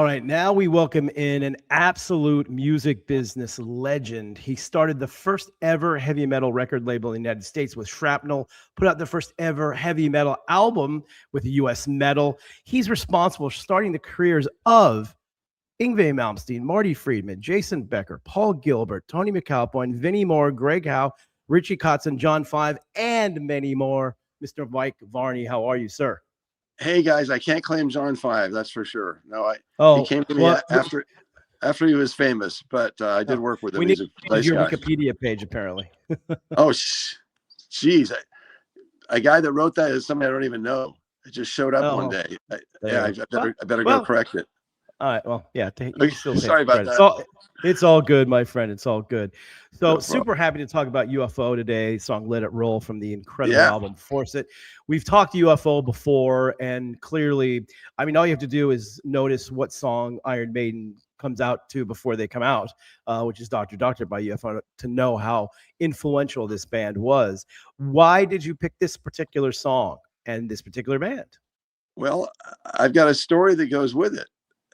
All right, now we welcome in an absolute music business legend. He started the first ever heavy metal record label in the United States with Shrapnel, put out the first ever heavy metal album with US Metal. He's responsible for starting the careers of Yngwie Malmsteen, Marty Friedman, Jason Becker, Paul Gilbert, Tony McAlpine, Vinnie Moore, Greg Howe, Richie Kotzen, John Five, and many more. Mr. Mike Varney, how are you, sir? Hey guys, I can't claim John Five, that's for sure. No, he Oh, came to me well, after he was famous, but I did oh, work with him. we need He's a to change nice your guy. Wikipedia page, apparently. Oh, geez, a guy that wrote that is somebody I don't even know. It just showed up one Oh, day. there you go. I better go Well, correct it. all right. Well, yeah, you can still take Sorry the about credit. that. It's all good, my friend. It's all good. So No super problem. happy to talk about UFO today. Song "Let It Roll" from the incredible Yeah, album "Force It." We've talked UFO before, and clearly, I mean, all you have to do is notice what song Iron Maiden comes out to before they come out, which is "Doctor Doctor" by UFO, to know how influential this band was. Why did you pick this particular song and this particular band? well, I've got a story that goes with it,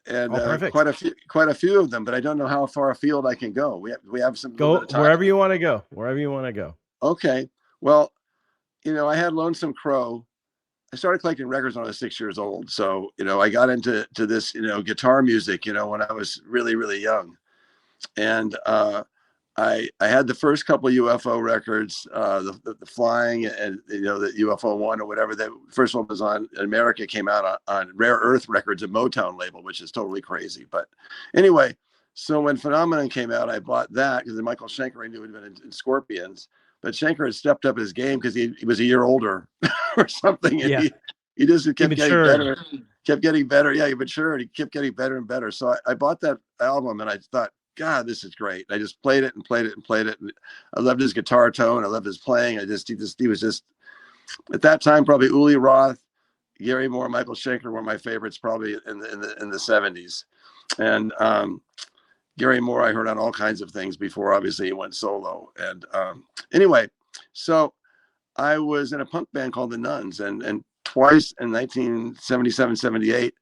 and Oh, perfect. quite a few of them, but I don't know how far afield I can go. We have some little bit Go of time. wherever you want to go. Wherever you want to go. Okay, well, I had Lonesome Crow. I started collecting records when I was 6 years old. So, I got into this, guitar music, when I was really, really young. And I had the first couple of UFO records, the Flying and, the UFO one or whatever. The first one was on in America, came out on Rare Earth Records, a Motown label, which is totally crazy. But anyway, so when Phenomenon came out, I bought that because Michael Schenker I knew had been in Scorpions. But Schenker had stepped up his game because he was a year older or something. And Yeah, he just he kept getting matured. better, kept getting better. Yeah, he matured. He kept getting better and better. So I bought that album and I thought, God, this is great. I just played it and played it and played it. And I loved his guitar tone. I loved his playing. He was just, at that time, probably Uli Roth, Gary Moore, Michael Schenker were my favorites probably in the 70s. And Gary Moore, I heard on all kinds of things before, obviously he went solo. And anyway, so I was in a punk band called the Nuns, and twice in 1977, 78,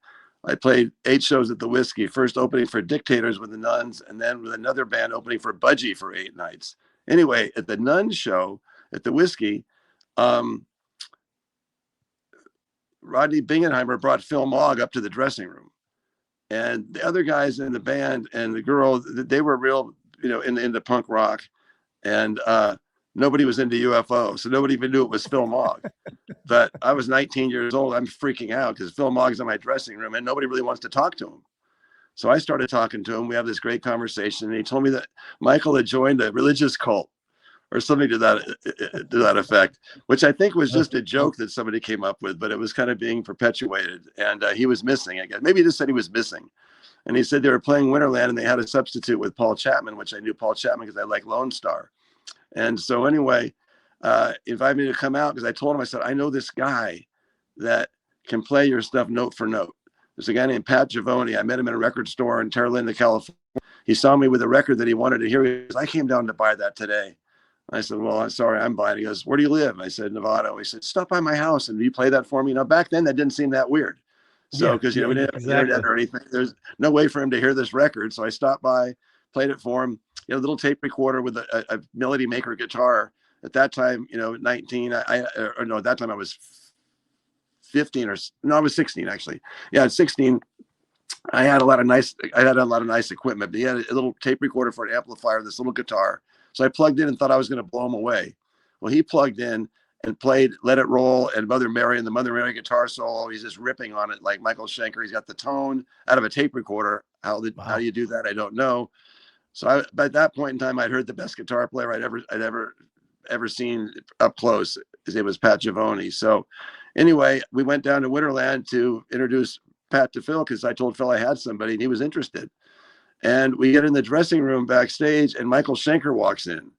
I played 8 shows at the Whiskey, first opening for Dictators with the Nuns, and then with another band opening for Budgie for 8 nights. Anyway, at the Nuns show at the Whiskey, um, Rodney Bingenheimer brought Phil Mogg up to the dressing room. And the other guys in the band and the girl, they were real, into punk rock. And nobody was into UFO. So nobody even knew it was Phil Mogg. But I was 19 years old. I'm freaking out because Phil Mogg's in my dressing room and nobody really wants to talk to him. So I started talking to him. We have this great conversation. And he told me that Michael had joined a religious cult or something to that effect, which I think was just a joke that somebody came up with, but it was kind of being perpetuated. And he was missing, I guess. Maybe he just said he was missing. And he said they were playing Winterland and they had a substitute with Paul Chapman, which I knew Paul Chapman because I like Lone Star. And so anyway, invited me to come out because I told him, I said, I know this guy that can play your stuff note for note. There's a guy named Pat Giavone. I met him in a record store in Terra Linda, California. He saw me with a record that he wanted to hear. He goes, I came down to buy that today. I said, well, I'm sorry, I'm buying it. He goes, where do you live? I said, Nevada. He said, stop by my house and you play that for me. Now, back then, that didn't seem that weird. So, Yeah, because, yeah, we didn't have the internet exactly. or anything. There's no way for him to hear this record. So I stopped by, played it for him, a little tape recorder with a Melody Maker guitar. At that time, 19, at that time I was 15 I was 16 actually. Yeah, at 16, I had a lot of nice equipment, but he had a little tape recorder for an amplifier, this little guitar. So I plugged in and thought I was going to blow him away. Well, he plugged in and played Let It Roll and Mother Mary and the Mother Mary guitar solo. He's just ripping on it like Michael Schenker. He's got the tone out of a tape recorder. How do you do that? I don't know. So by that point in time, I'd heard the best guitar player I'd ever seen up close. His name was Pat Giavone. So anyway, we went down to Winterland to introduce Pat to Phil because I told Phil I had somebody and he was interested. And we get in the dressing room backstage and Michael Schenker walks in.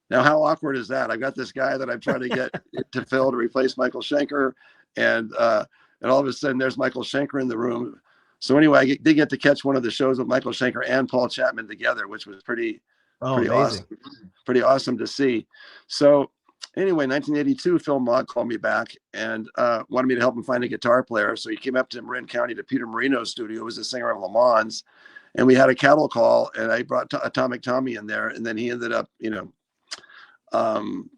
Now, how awkward is that? I've got this guy that I'm trying to get to Phil to replace Michael Schenker. And all of a sudden there's Michael Schenker in the room. So anyway, I did get to catch one of the shows with Michael Schenker and Paul Chapman together, which was pretty amazing. awesome. Pretty awesome to see. So anyway, 1982, Phil Maud called me back and wanted me to help him find a guitar player. So he came up to Marin County to Peter Marino's studio, who was the singer of Le Mans, and we had a cattle call. And I brought Atomic Tommy in there, and then he ended up, joining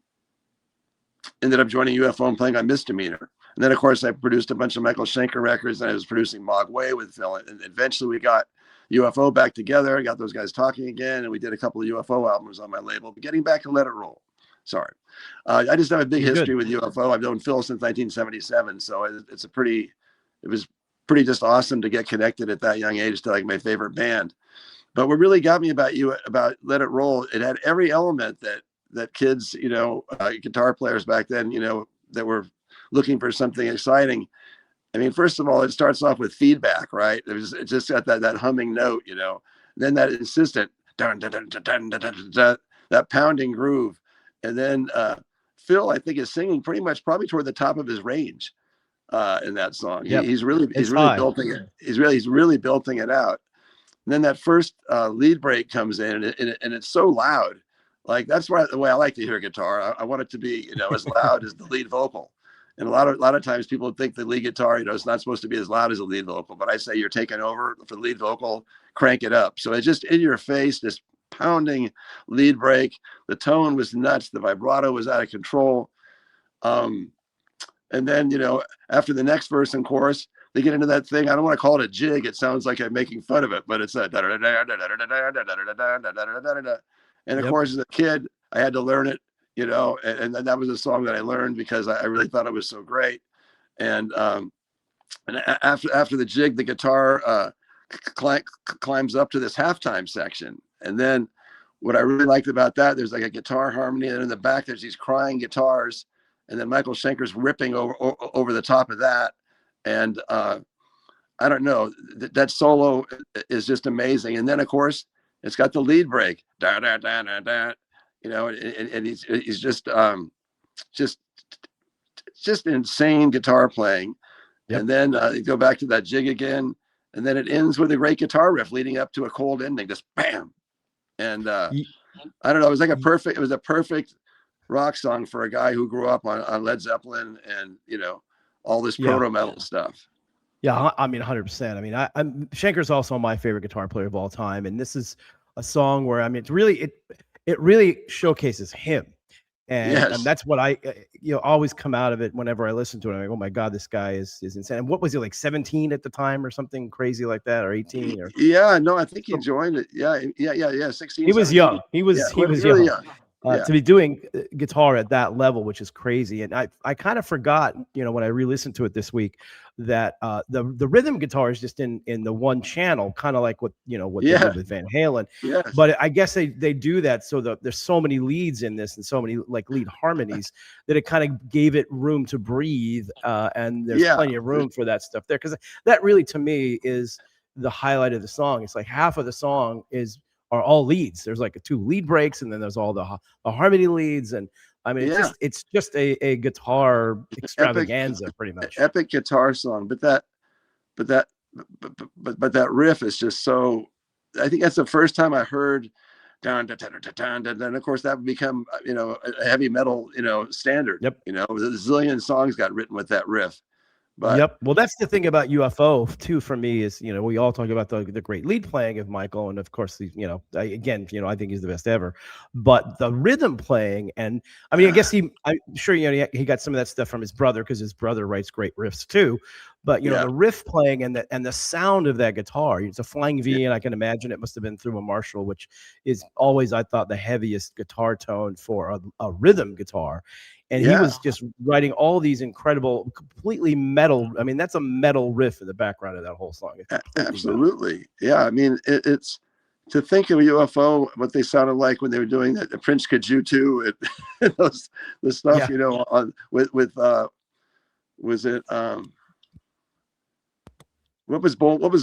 UFO and playing on Misdemeanor. And then, of course, I produced a bunch of Michael Schenker records, and I was producing Mogwai with Phil. And eventually we got UFO back together. I got those guys talking again, and we did a couple of UFO albums on my label. But getting back to Let It Roll. Sorry. I just have a big history with UFO. I've known Phil since 1977. So it was pretty just awesome to get connected at that young age to like my favorite band. But what really got me about Let It Roll, it had every element that kids, guitar players back then, that were looking for something exciting. I mean, first of all, it starts off with feedback, right? It just got that humming note, then that insistent dun, dun, dun, dun, dun, dun, dun, dun, that pounding groove. And then Phil, I think, is singing probably toward the top of his range in that song. Yep. He's really belting it. He's really belting it out. And then that first lead break comes in, and it's so loud. Like that's the way I like to hear guitar. I want it to be, as loud as the lead vocal. And a lot of times people think the lead guitar, it's not supposed to be as loud as the lead vocal. But I say you're taking over for the lead vocal, crank it up. So it's just in your face, this pounding lead break. The tone was nuts. The vibrato was out of control. And then, after the next verse and chorus, they get into that thing. I don't want to call it a jig. It sounds like I'm making fun of it, but it's a and of course, as a kid, I had to learn it, and that was a song that I learned because I really thought it was so great. And after the jig, the guitar climbs up to this halftime section. And then what I really liked about that, there's like a guitar harmony, and in the back, there's these crying guitars. And then Michael Schenker's ripping over the top of that. And I don't know, that solo is just amazing. And then, of course, it's got the lead break, da, da, da, da, da, and he's just insane guitar playing. Yep. And then you go back to that jig again, and then it ends with a great guitar riff leading up to a cold ending, just bam. And I don't know, it was a perfect rock song for a guy who grew up on Led Zeppelin and all this proto metal stuff. Yeah, I mean, 100%. I mean, I'm Schenker's also my favorite guitar player of all time, and this is a song where it really showcases him, and that's what I always come out of it whenever I listen to it. I'm like, oh my God, this guy is insane. And what was he, like 17 at the time or something crazy like that, or 18? Or no, I think he joined it. Yeah, 16. He was 17. Young. He was really young. To be doing guitar at that level, which is crazy. And I kind of forgot, when I re-listened to it this week, that the rhythm guitar is just in the one channel, kind of like what they did with Van Halen. Yes. But I guess they do that so that there's so many leads in this and so many like lead harmonies that it kind of gave it room to breathe. And there's plenty of room for that stuff there, because that really, to me, is the highlight of the song. It's like half of the song are all leads. There's like 2 lead breaks, and then there's all the harmony leads. And I mean, it's just a guitar extravaganza, pretty much. Epic guitar song, but that riff is just so. I think that's the first time I heard. Then of course that would become a heavy metal standard. Yep. A zillion songs got written with that riff. But, yep. Well, that's the thing about UFO too. For me, is we all talk about the great lead playing of Michael, and of course, I think he's the best ever. But the rhythm playing, and I mean, I guess I'm sure he got some of that stuff from his brother, because his brother writes great riffs too. But the riff playing and the sound of that guitar, it's a Flying V, and I can imagine it must have been through a Marshall, which is always, I thought, the heaviest guitar tone for a rhythm guitar. And he was just writing all these incredible, completely metal. I mean, that's a metal riff in the background of that whole song. Absolutely. Metal. Yeah. I mean, it's to think of a UFO, what they sounded like when they were doing that, the Prince Kaju too, the stuff, on with was it, what was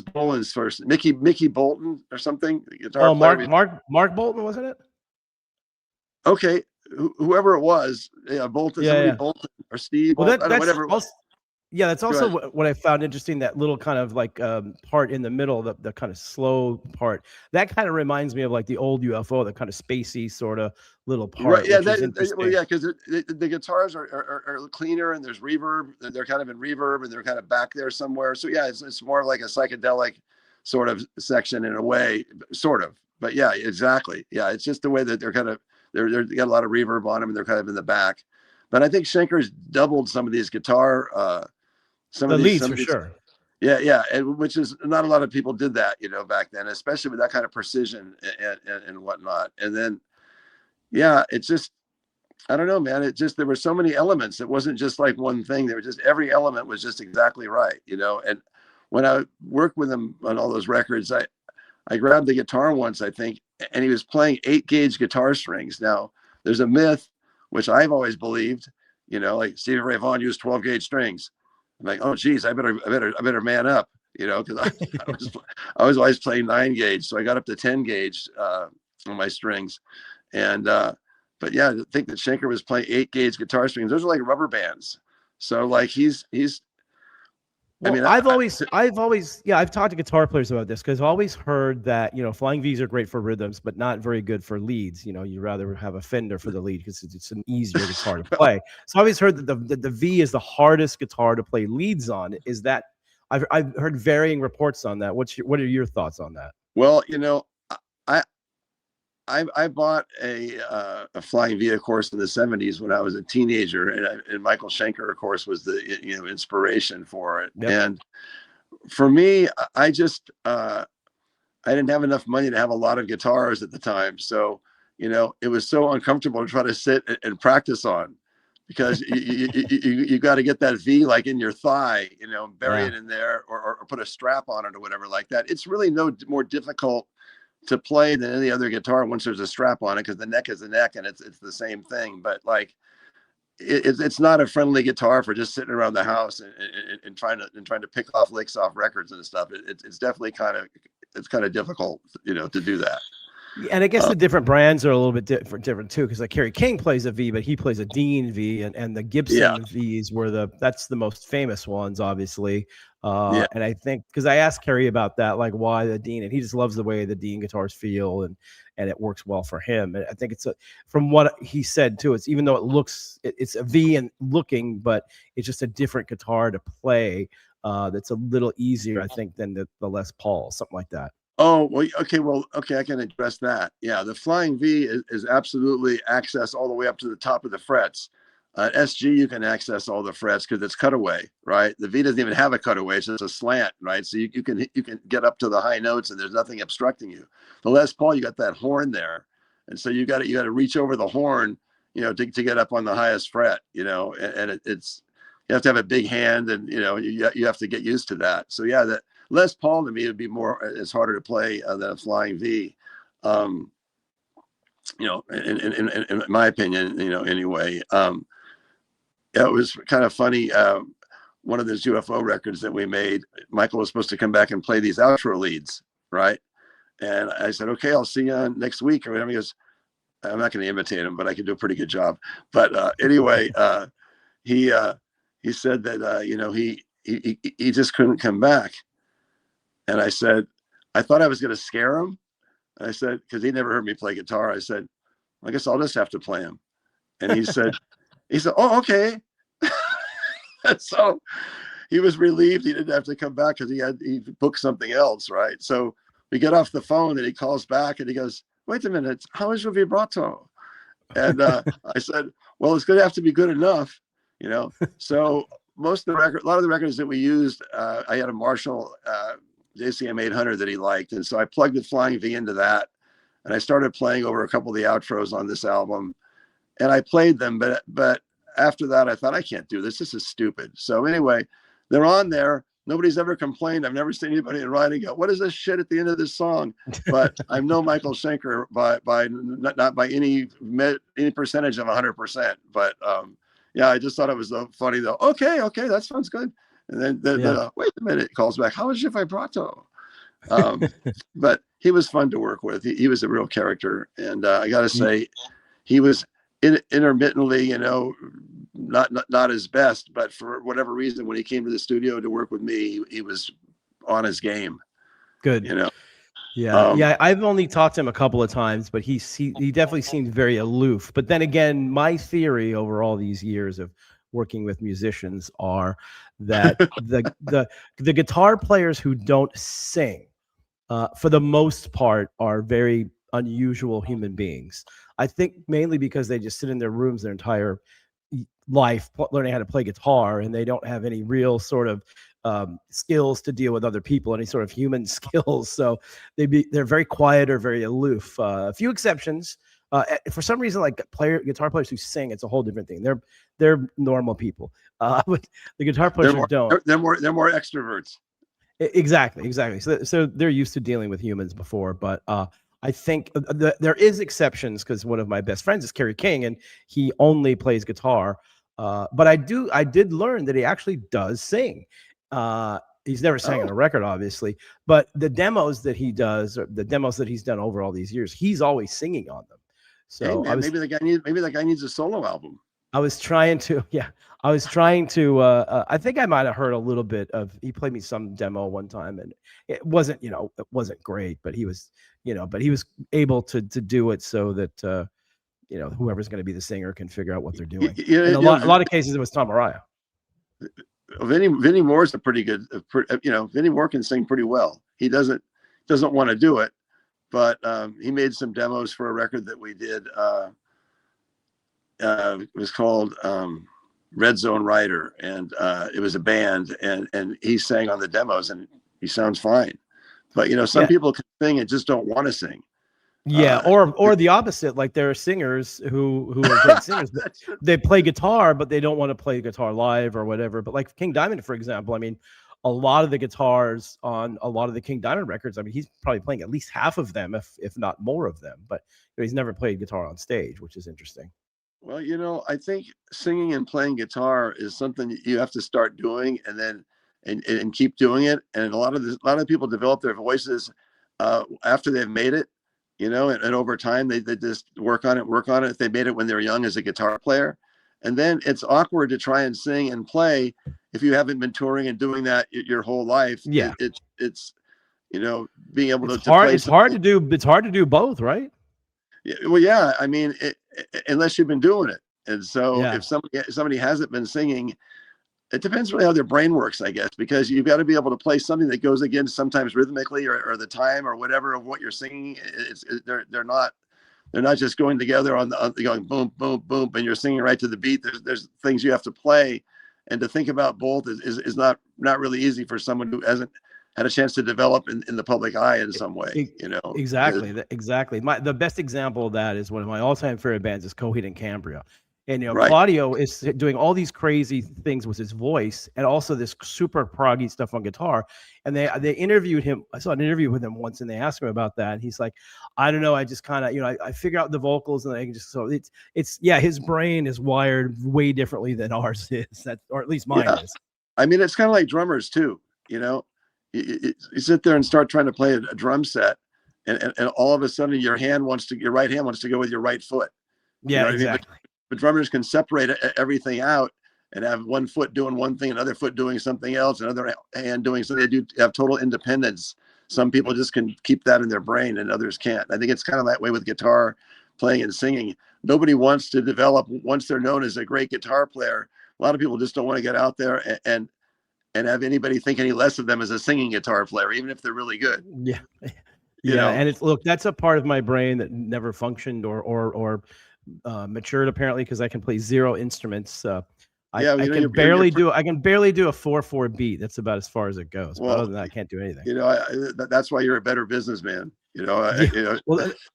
Bolan's first? Mickey Bolton or something? Guitar player. Mark Bolton, wasn't it? Okay. Whoever it was, Bolton, Bolton or Steve, well, whatever it was. Yeah, that's Go also ahead. what I found interesting. That little kind of like part in the middle, the kind of slow part. That kind of reminds me of like the old UFO, the kind of spacey sort of little Right. part, Yeah. which is Well, interesting. yeah, because the guitars are cleaner and there's reverb. They're kind of in reverb and they're kind of back there somewhere. So yeah, it's more like a psychedelic sort of section in a way, sort of. But yeah, exactly. Yeah, it's just the way that they're kind of they got a lot of reverb on them and they're kind of in the back. But I think Schenker's doubled some of these guitar, The leads some for of these. sure. Yeah, yeah, and which is not a lot of people did that, back then, especially with that kind of precision and whatnot. And then yeah, it's just I don't know, man. It just there were so many elements. It wasn't just like one thing. There were just every element was just exactly right. And when I worked with him on all those records, I grabbed the guitar once, I think, and he was playing 8-gauge guitar strings. Now, there's a myth which I've always believed, like Stevie Ray Vaughan used 12-gauge strings. I'm like, oh geez, I better man up, because I was always playing 9-gauge, so I got up to 10-gauge on my strings, and but yeah, I think that Schenker was playing 8-gauge guitar strings. Those are like rubber bands. So like he's I Well, mean I've talked to guitar players about this because I've always heard that, flying V's are great for rhythms, but not very good for leads. You'd rather have a Fender for the lead because it's an easier guitar to play. So I always heard that the V is the hardest guitar to play leads on. Is that I've heard varying reports on that. What are your thoughts on that? well, I I bought a flying V, of course, in the '70s when I was a teenager, and Michael Schenker, of course, was the inspiration for it. Yep. And for me, I just I didn't have enough money to have a lot of guitars at the time, so it was so uncomfortable to try to sit and practice on because you got to get that V like in your thigh, bury Yeah. it in there, or put a strap on it or whatever like that. It's really no more difficult to play than any other guitar once there's a strap on it, because the neck is the neck and it's the same thing. But like it's not a friendly guitar for just sitting around the house and trying to pick off licks off records and stuff. It's definitely kind of difficult, to do that. And I guess the different brands are a little bit different too, because like Kerry King plays a V, but he plays a Dean V, and the Yeah, Gibson Vs were that's the most famous ones, obviously. yeah. And I think because I asked Kerry about that, like why the Dean, and he just loves the way the Dean guitars feel, and it works well for him. And I think from what he said too, it's even though it's a V and looking, but it's just a different guitar to play. That's a little easier, I think, than the Les Paul, something like that. Oh, well, okay. Well, okay. I can address that. Yeah. The Flying V is absolutely access all the way up to the top of the frets. SG, you can access all the frets because it's cutaway, right? The V doesn't even have a cutaway. It's just a slant, right? So you can get up to the high notes and there's nothing obstructing you. The Les Paul, you got that horn there. And so you got to reach over the horn, to get up on the highest fret, and it's, you have to have a big hand, and, you have to get used to that. So yeah, that Les Paul to me would be it's harder to play than a Flying V, in my opinion, anyway. Yeah, it was kind of funny. One of those UFO records that we made, Michael was supposed to come back and play these outro leads, right? And I said, okay, I'll see you next week or whatever. He goes, I'm not going to imitate him, but I can do a pretty good job. But anyway, he said that he just couldn't come back. And I said, I thought I was going to scare him. And I said, because he never heard me play guitar. I said, I guess I'll just have to play him. And he said, oh, okay. So he was relieved he didn't have to come back because he booked something else, right? So we get off the phone and he calls back and he goes, wait a minute, how is your vibrato? And I said, well, it's going to have to be good enough, So a lot of the records that we used, I had a Marshall JCM 800 that he liked. And so I plugged the Flying V into that. And I started playing over a couple of the outros on this album. And I played them, but after that, I thought, I can't do this. This is stupid. So anyway, they're on there. Nobody's ever complained. I've never seen anybody in writing go, what is this shit at the end of this song? But I'm no Michael Schenker by not by any percentage of 100%. But yeah, I just thought it was so funny though. Okay, that sounds good. And then wait a minute, it calls back. How is your vibrato? But he was fun to work with. He was a real character, and I got to say, he was intermittently, not his best, but for whatever reason, when he came to the studio to work with me, he was on his game. Good. You know. Yeah. I've only talked to him a couple of times, but he definitely seemed very aloof. But then again, my theory over all these years of working with musicians are that the guitar players who don't sing, for the most part, are very unusual human beings. I think mainly because they just sit in their rooms their entire life learning how to play guitar, and they don't have any real sort of skills to deal with other people, any sort of human skills. So they're very quiet or very aloof. A few exceptions. For some reason, like guitar players who sing, it's a whole different thing. They're normal people. But the guitar players who don't. They're more extroverts. Exactly. So they're used to dealing with humans before, but I think there is exceptions, because one of my best friends is Kerry King, and he only plays guitar. But I did learn that he actually does sing. He's never sang on a record, obviously, but the demos that he does, or the demos that he's done over all these years, he's always singing on them. So hey, man, maybe that guy needs a solo album. I was trying to, I think I might have heard a little bit of, he played me some demo one time, and it wasn't great, but he was able to do it so that, whoever's going to be the singer can figure out what they're doing. In a lot of cases, it was Tom Araya. Vinnie Moore's a pretty good, Vinnie Moore can sing pretty well. He doesn't want to do it, but he made some demos for a record that we did. It was called Red Zone Rider, and it was a band, and he sang on the demos, and he sounds fine. But some people can sing and just don't want to sing. Yeah, or the opposite. Like, there are singers who are great singers. They play guitar, but they don't want to play guitar live or whatever. But like King Diamond, for example, I mean, a lot of the guitars on a lot of the King Diamond records, I mean, he's probably playing at least half of them, if not more of them. But he's never played guitar on stage, which is interesting. Well, I think singing and playing guitar is something you have to start doing, and then and keep doing it. And a lot of people develop their voices after they've made it. And over time they just work on it. If they made it when they were young as a guitar player, and then it's awkward to try and sing and play if you haven't been touring and doing that your whole life. Yeah, it's being able to play. It's hard to do. It's hard to do both, right? Well, yeah. I mean, unless you've been doing it, and so if somebody hasn't been singing, it depends really how their brain works, I guess, because you've got to be able to play something that goes against sometimes rhythmically or the time or whatever of what you're singing. They're not just going together on going boom, boom, boom, and you're singing right to the beat. There's things you have to play, and to think about both is not really easy for someone who hasn't had a chance to develop in the public eye in some way. Exactly. The best example of that is one of my all-time favorite bands is Coheed and Cambria. And right. Claudio is doing all these crazy things with his voice, and also this super proggy stuff on guitar. And they interviewed him. I saw an interview with him once, and they asked him about that. And he's like, I don't know. I just kind of, I figure out the vocals, and I can just, so it's his brain is wired way differently than ours is, or at least mine is. I mean, it's kind of like drummers too. You sit there and start trying to play a drum set, and all of a sudden your right hand wants to go with your right foot. Yeah, exactly. I mean? But drummers can separate everything out and have one foot doing one thing, another foot doing something else, another hand doing something. They do have total independence. Some people just can keep that in their brain, and others can't. I think it's kind of that way with guitar playing and singing. Nobody wants to develop once they're known as a great guitar player. A lot of people just don't want to get out there and have anybody think any less of them as a singing guitar player, even if they're really good. Yeah. And that's a part of my brain that never functioned or matured, apparently, because I can play 0 instruments. I can barely do a 4/4 beat. That's about as far as it goes. Well, other than that, I can't do anything. That's why you're a better businessman. Well,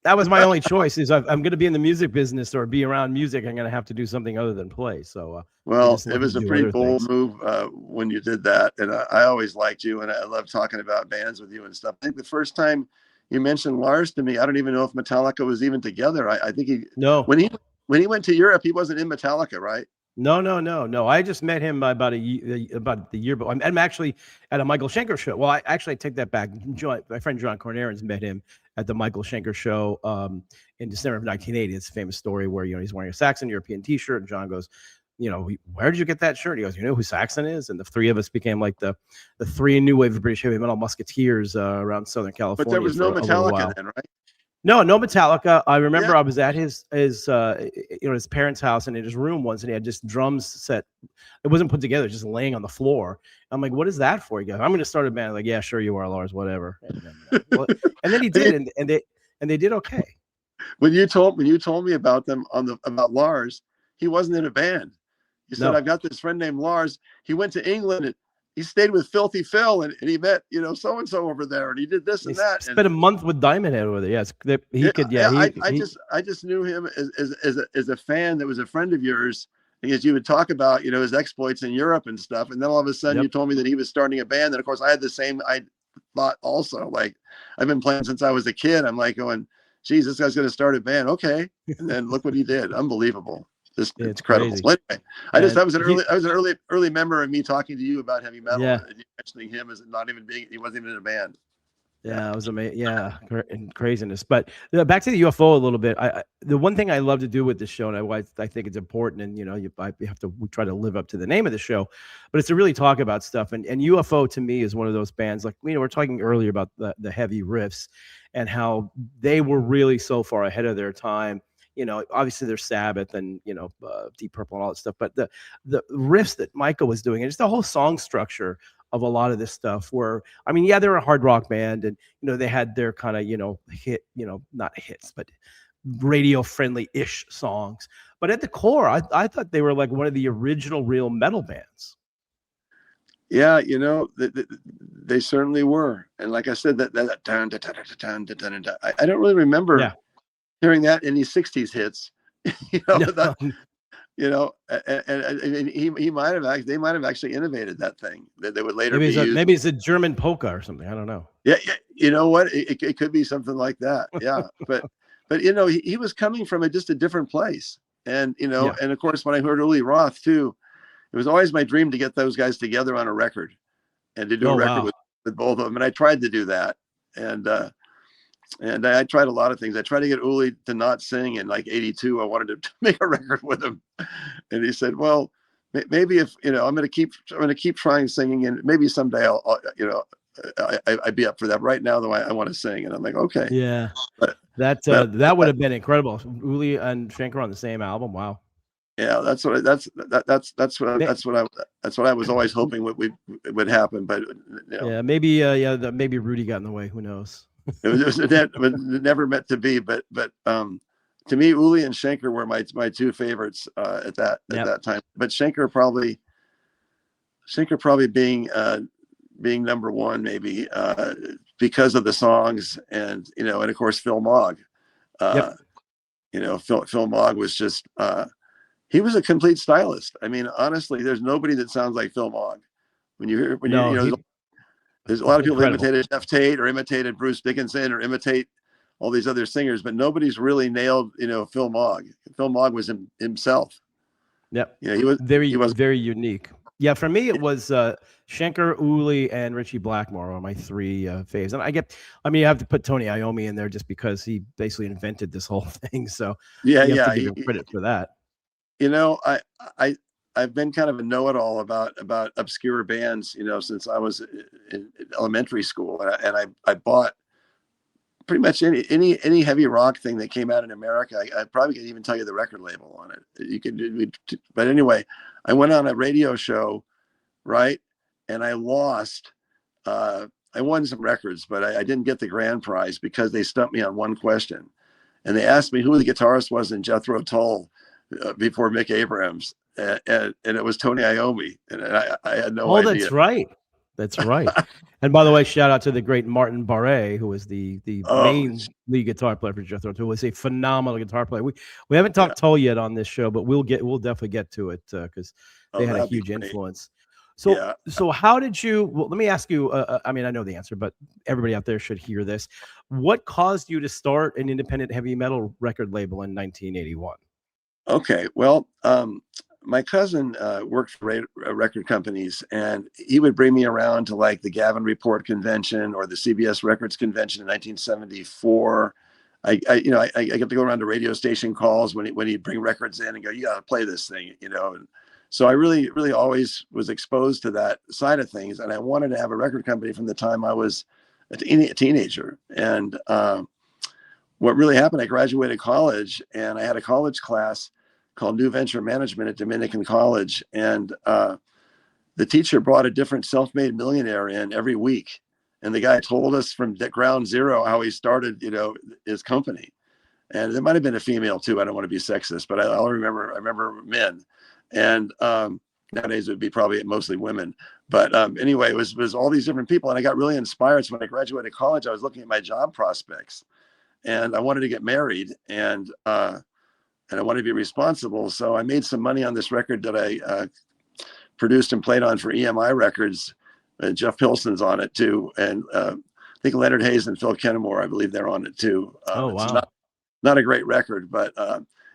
that was my only choice. Is I'm going to be in the music business or be around music. I'm going to have to do something other than play. So, it was a pretty bold move when you did that, and I always liked you, and I love talking about bands with you and stuff. I think the first time you mentioned Lars to me, I don't even know if Metallica was even together. I think when he went to Europe, he wasn't in Metallica, right? No. I just met him about the year, but I'm actually at a Michael Schenker show. Well, I take that back. My friend John Cornarins met him at the Michael Schenker show in December of 1980. It's a famous story where he's wearing a Saxon European T-shirt, and John goes, where did you get that shirt? He goes, you know who Saxon is? And the three of us became like the three new wave of British heavy metal musketeers around Southern California. But there was no Metallica then, right? No Metallica. I remember Yeah. I was at his parents' house and in his room once, and he had just drums set. It wasn't put together, just laying on the floor. I'm like, what is that for? He goes, I'm going to start a band. I'm like, yeah, sure you are, Lars, whatever. And then he did, and they did okay. When you told me about them about Lars, he wasn't in a band. He said, I've got this friend named Lars. He went to England and he stayed with Filthy Phil and he met, so and so over there and he did this and that. Spent a month with Diamond Head over there. Yes, I just knew him as a fan that was a friend of yours because you would talk about his exploits in Europe and stuff. And then all of a sudden you told me that he was starting a band. And of course I had the same thought also. Like I've been playing since I was a kid. I'm like going, geez, this guy's going to start a band. Okay. And then look what he did. Unbelievable. It's incredible. Well, anyway, that was an early member of me talking to you about heavy metal and you mentioning him as he wasn't even in a band. Yeah, it was amazing. Yeah, and craziness. But back to the UFO a little bit. The one thing I love to do with this show, and I think it's important, and we try to live up to the name of the show, but it's to really talk about stuff. And UFO to me is one of those bands. Like we're talking earlier about the heavy riffs, and how they were really so far ahead of their time. Obviously there's Sabbath and Deep Purple and all that stuff, but the riffs that Michael was doing, and just the whole song structure of a lot of this stuff were, they're a hard rock band and, they had their kind of, hit, not hits, but radio friendly ish songs. But at the core, I thought they were like one of the original real metal bands. Yeah, they certainly were. And like I said, that I don't really remember hearing that in these 60s hits. And he might have they might have actually innovated that thing that they would later maybe it's a German polka or something. I don't know. Yeah, you know what? It could be something like that. Yeah, but he was coming from just a different place, and and of course when I heard Uli Roth too, it was always my dream to get those guys together on a record, and to do a record with both of them. And I tried to do that, and I tried a lot of things. I tried to get Uli to not sing in like '82. I wanted to make a record with him, and he said, "Well, maybe if I'm going to keep trying singing, and maybe someday I'd be up for that. Right now, though, I want to sing." And I'm like, "Okay." Yeah, that would have been incredible. Uli and Schenker on the same album. Wow. Yeah, that's what I was always hoping would happen. But maybe Rudy got in the way. Who knows? it was never meant to be, but to me, Uli and Schenker were my two favorites at that time. But Schenker probably being number one, maybe because of the songs and of course Phil Mogg. Phil Mogg was just he was a complete stylist. Honestly, there's nobody that sounds like Phil Mogg. There's a lot of people that imitated Jeff Tate or imitated Bruce Dickinson or imitate all these other singers, but nobody's really nailed, Phil Mogg. Phil Mogg was himself. Yep. He was very unique. Yeah, for me it was Schenker, Uli, and Richie Blackmore are my three faves. And you have to put Tony Iommi in there just because he basically invented this whole thing. So you have to give him credit for that. I've been kind of a know-it-all about obscure bands, since I was in elementary school, and I bought pretty much any heavy rock thing that came out in America. I probably could even tell you the record label on it. But anyway, I went on a radio show, right, and I lost. I won some records, but I didn't get the grand prize because they stumped me on one question, and they asked me who the guitarist was in Jethro Tull before Mick Abrams. And it was Tony Iommi, and I had no idea. That's right. And by the way, shout out to the great Martin Barre, who was the main lead guitar player for Jethro Tull, who was a phenomenal guitar player. We haven't talked Tull yet on this show, but we'll definitely get to it because they had a huge influence. So how did you? Well, let me ask you. I know the answer, but everybody out there should hear this. What caused you to start an independent heavy metal record label in 1981? Okay, well, my cousin worked for record companies, and he would bring me around to like the Gavin Report convention or the CBS Records convention in 1974. I got to go around to radio station calls when he'd bring records in and go, "You got to play this thing," And So I really, really always was exposed to that side of things. And I wanted to have a record company from the time I was a teenager. And what really happened, I graduated college and I had a college class called New Venture Management at Dominican College. And the teacher brought a different self-made millionaire in every week. And the guy told us from ground zero how he started, his company. And there might have been a female too. I don't want to be sexist, but I remember men. And nowadays it would be probably mostly women. But anyway, it was all these different people. And I got really inspired. So when I graduated college, I was looking at my job prospects and I wanted to get married and I wanted to be responsible. So I made some money on this record that I produced and played on for EMI Records. Jeff Pilson's on it too. And I think Leonard Hayes and Phil Kennemore, I believe they're on it too. Oh, wow. It's not a great record, but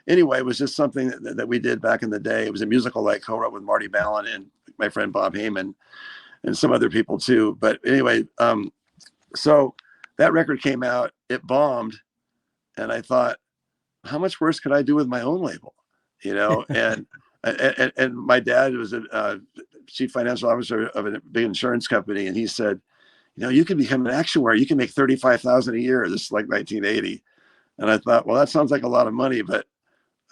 anyway, it was just something that we did back in the day. It was a musical I co-wrote with Marty Ballin and my friend Bob Heyman and some other people too. But anyway, so that record came out, it bombed. And I thought, how much worse could I do with my own label? And and my dad was a chief financial officer of a big insurance company. And he said, you can become an actuary. You can make $35,000 a year. This is like 1980. And I thought, well, that sounds like a lot of money, but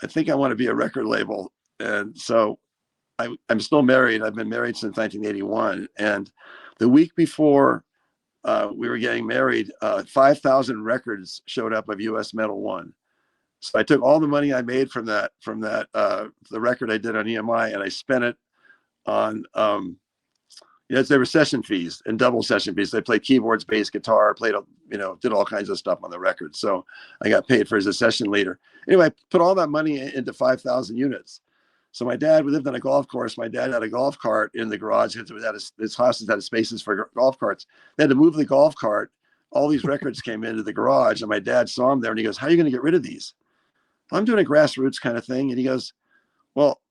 I think I want to be a record label. And so I'm still married. I've been married since 1981. And the week before we were getting married, 5,000 records showed up of US Metal One. So I took all the money I made from that, the record I did on EMI, and I spent it on, there were session fees and double session fees. They played keyboards, bass, guitar, played, did all kinds of stuff on the record. So I got paid for as a session leader. Anyway, I put all that money into 5,000 units. So my dad, we lived on a golf course. My dad had a golf cart in the garage. His house had spaces for golf carts. They had to move the golf cart. All these records came into the garage, and my dad saw them there, and he goes, "How are you going to get rid of these?" I'm doing a grassroots kind of thing. And he goes, "Well,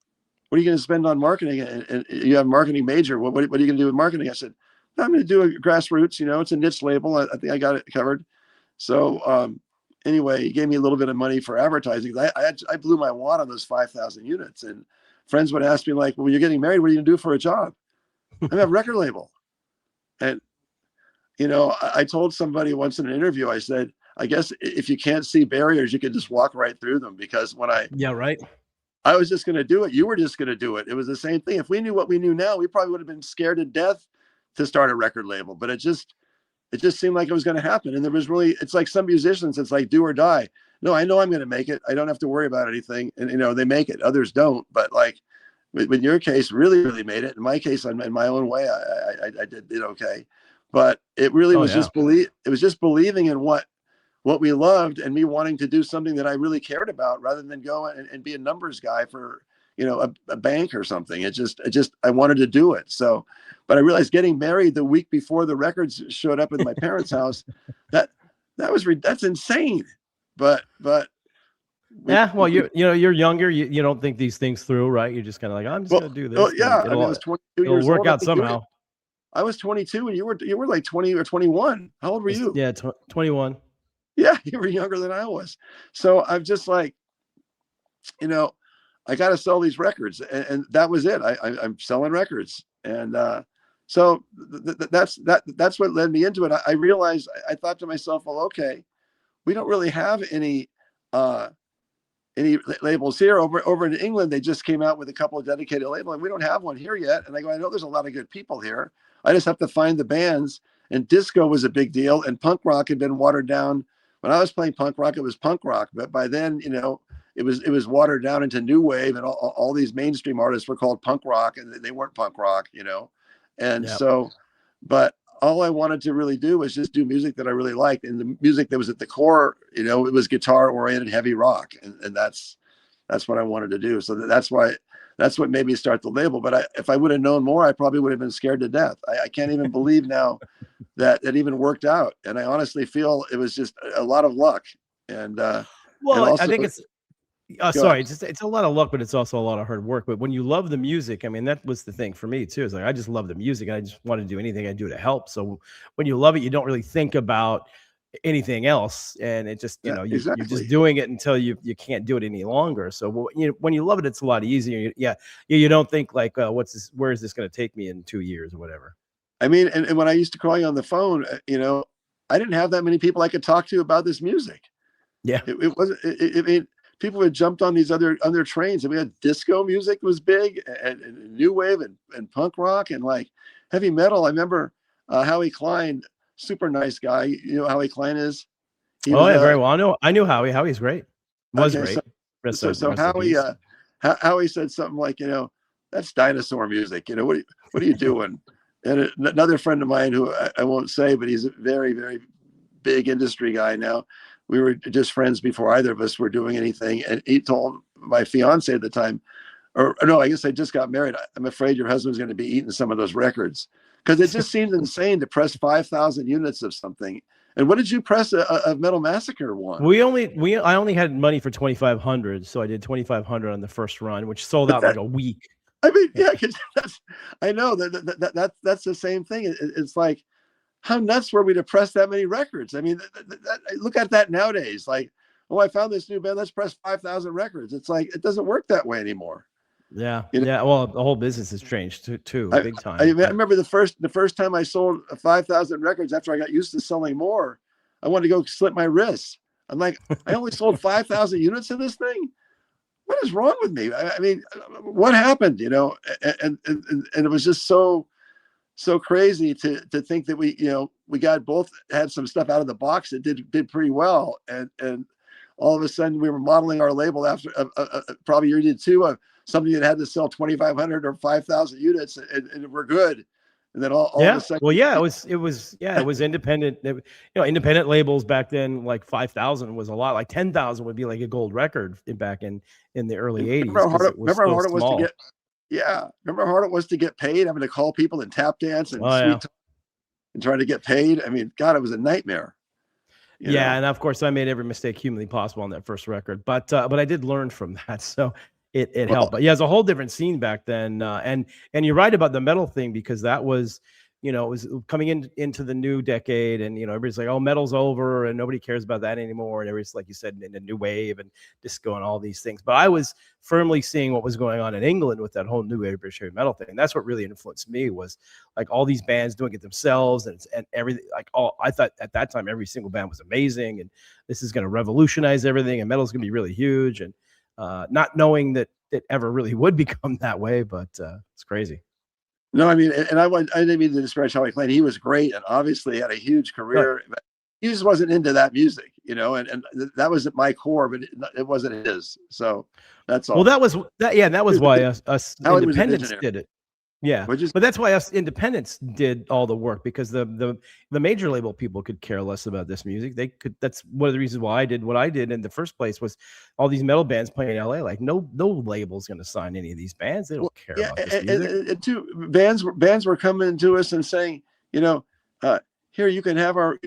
what are you going to spend on marketing? And you have a marketing major. What are you going to do with marketing?" I said, "I'm going to do a grassroots. It's a niche label. I think I got it covered." So anyway, he gave me a little bit of money for advertising. I blew my wad on those 5,000 units. And friends would ask me like, "Well, when you're getting married, what are you going to do for a job?" I have a record label. And, I told somebody once in an interview, I said, I guess if you can't see barriers, you can just walk right through them. Because when I was just going to do it, you were just going to do it. It was the same thing. If we knew what we knew now, we probably would have been scared to death to start a record label. But it just seemed like it was going to happen. And it's like some musicians, it's like do or die. No, I know I'm going to make it. I don't have to worry about anything. And, they make it. Others don't. But like in your case, really, really made it. In my case, in my own way, I did okay. But it really was just believing in what we loved and me wanting to do something that I really cared about rather than go and be a numbers guy for, a bank or something. I wanted to do it. So, but I realized getting married the week before the records showed up in my parents' house, that's insane. But well, you're younger. You don't think these things through, right? You're just kind of like, I'm just going to do this. Well, yeah. I was 22 years old. It'll work out somehow. I was 22 and you were like 20 or 21. How old were you? Yeah, 21. Yeah, you were younger than I was. So I'm just like, I got to sell these records, and that was it. I'm selling records, and so that's what led me into it. I realized, I thought to myself, well, okay, we don't really have any labels here. Over in England, they just came out with a couple of dedicated labels, and we don't have one here yet. And I go, I know there's a lot of good people here. I just have to find the bands. And disco was a big deal, and punk rock had been watered down. When I was playing punk rock, it was punk rock, but by then, it was watered down into new wave, and all these mainstream artists were called punk rock, and they weren't punk rock, And so, but all I wanted to really do was just do music that I really liked, and the music that was at the core, it was guitar oriented, heavy rock, and that's what I wanted to do. So that's what made me start the label. But if I would have known more, I probably would have been scared to death. I can't even believe now that it even worked out. And I honestly feel it was just a lot of luck. And I think it's it's a lot of luck, but it's also a lot of hard work. But when you love the music, I mean, that was the thing for me too. It's like, I just love the music. I just want to do anything I do to help. So when you love it, you don't really think about anything else, and it just, you Yeah, know, you're just exactly. doing it until you can't do it any longer. So when you love it, it's a lot easier. You don't think like, where is this going to take me in 2 years or whatever. I mean, and when I used to call you on the phone, I didn't have that many people I could talk to about this music. Yeah. It wasn't. I mean, people had jumped on these other trains, and we had disco music was big, and new wave, and punk rock, and like heavy metal. I remember Howie Klein, super nice guy. You know who Howie Klein is? He Oh was yeah, very well. I knew Howie. Howie's great. Was okay. So great. Rest, so rest in Howie peace. Howie said something like, that's dinosaur music. What are you doing? And another friend of mine who I won't say, but he's a very, very big industry guy now. We were just friends before either of us were doing anything. And he told my fiance at the time, or no, I guess I just got married. I'm afraid your husband's going to be eating some of those records, because it just seemed insane to press 5,000 units of something. And what did you press a Metal Massacre one? I only had money for 2,500, so I did 2,500 on the first run, which sold But out in like a week. I mean, yeah, because I know that's the same thing. It's like, how nuts were we to press that many records? I mean, look at that nowadays. Like, oh, I found this new band. Let's press 5,000 records. It's like, it doesn't work that way anymore. Yeah, You know, yeah. Well, the whole business has changed too, I, big I time. But remember the first time I sold 5,000 records after I got used to selling more, I wanted to go slit my wrists. I'm like, I only sold 5,000 units of this thing. What is wrong with me? I mean, what happened? And it was just so crazy to think that we got both had some stuff out of the box that did pretty well, and all of a sudden we were modeling our label after probably you did too, something that had to sell 2,500 or 5,000 units, and we're good, and then all of a yeah, sudden, well, yeah, it was independent. Independent labels back then, like 5,000 was a lot. Like 10,000 would be like a gold record back in the early '80s because it was remember how so hard it was to small. get. Yeah, remember how hard it was to get paid? Having to call people and tap dance and Oh yeah. sweet talk and trying to get paid. I mean, God, it was a nightmare. Yeah, and of course I made every mistake humanly possible on that first record, but I did learn from that, so it helped. Well, But yeah, it's a whole different scene back then, and you're right about the metal thing because that was, it was coming into the new decade, and everybody's like, oh, metal's over, and nobody cares about that anymore, and everybody's like you said in the new wave and disco and all these things. But I was firmly seeing what was going on in England with that whole new wave British heavy metal thing. And that's what really influenced me was like all these bands doing it themselves and everything. Like I thought at that time every single band was amazing, and this is going to revolutionize everything, and metal's going to be really huge. And not knowing that it ever really would become that way, but it's crazy. no, I mean, and I didn't mean to disparage Howie Klein. He was great and obviously had a huge But career. But he just wasn't into that music, and that was at my core, but it wasn't his. So that's well, all. that was why us Howie was a independents visionary. did it. Yeah, Which is, but that's why us independents did all the work because the major label people could care less about this music. They could. That's one of the reasons why I did what I did in the first place was all these metal bands playing in LA. Like no label's going to sign any of these bands. They don't care yeah, about this music. and two bands were coming to us and saying, uh, here you can have our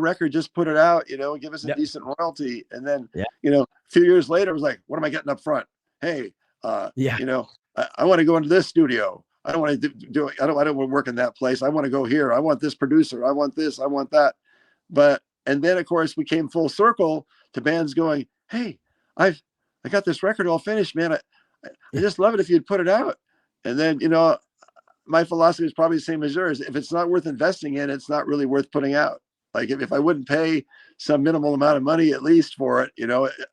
record, just put it out, and give us a Yep. decent royalty. And then, Yeah. a few years later, it was like, what am I getting up front? Hey, Yeah. I want to go into this studio. I don't want to do it. I don't want to work in that place. I want to go here. I want this producer. I want this. I want that. And then of course we came full circle to bands going, hey, I got this record all finished, man. I just love it if you'd put it out. And then, my philosophy is probably the same as yours. If it's not worth investing in, it's not really worth putting out. Like if I wouldn't pay some minimal amount of money at least for it,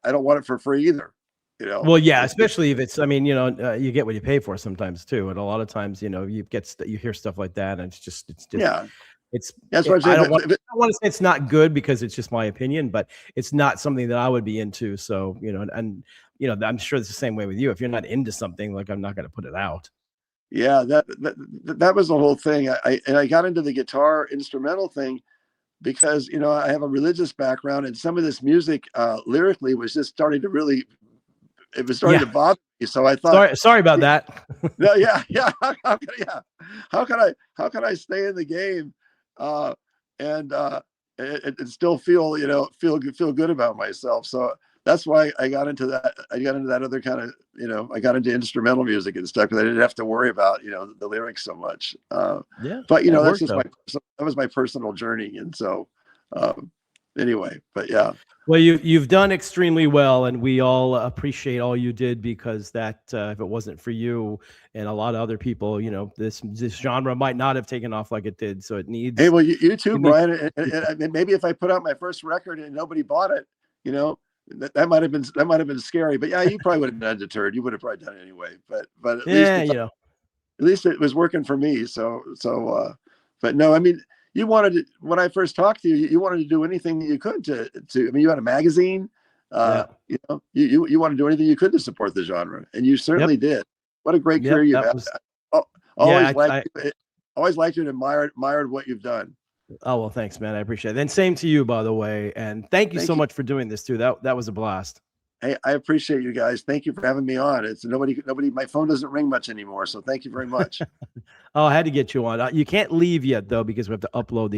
I don't want it for free either. Well, yeah, especially if it's, I mean, you get what you pay for sometimes too. And a lot of times, you hear stuff like that and it's just, yeah, it's, that's what I'm saying. I don't want to say it's not good because it's just my opinion, but it's not something that I would be into. So, and I'm sure it's the same way with you. If you're not into something, like I'm not going to put it out. Yeah, that was the whole thing. I got into the guitar instrumental thing because, I have a religious background and some of this music lyrically was just starting to really, it was starting to bother me. So I thought, sorry about that. no, yeah. How can I stay in the game and still feel good about myself? So that's why I got into that. I got into that other kind of, I got into instrumental music and stuff because I didn't have to worry about the lyrics so much. Yeah, But that that's worked just out. that was my personal journey, and so anyway, but yeah. Well, you've done extremely well, and we all appreciate all you did, because that if it wasn't for you and a lot of other people, this genre might not have taken off like it did. So it needs. Hey, well, you too, it needs Brian. And maybe if I put out my first record and nobody bought it, that might have been scary. But yeah, you probably would have been undeterred. You would have probably done it anyway. But at least at least it was working for me. But no, I mean, when I first talked to you, you wanted to do anything you could to. I mean, you had a magazine. You want to do anything you could to support the genre, and you certainly did. What a great career you've had. Always liked you and admired what you've done. Oh, well, thanks, man. I appreciate it. And same to you, by the way. And thank you so much for doing this too. That was a blast. Hey, I appreciate you guys. Thank you for having me on. It's nobody, my phone doesn't ring much anymore. So thank you very much. Oh, I had to get you on. You can't leave yet though, because we have to upload the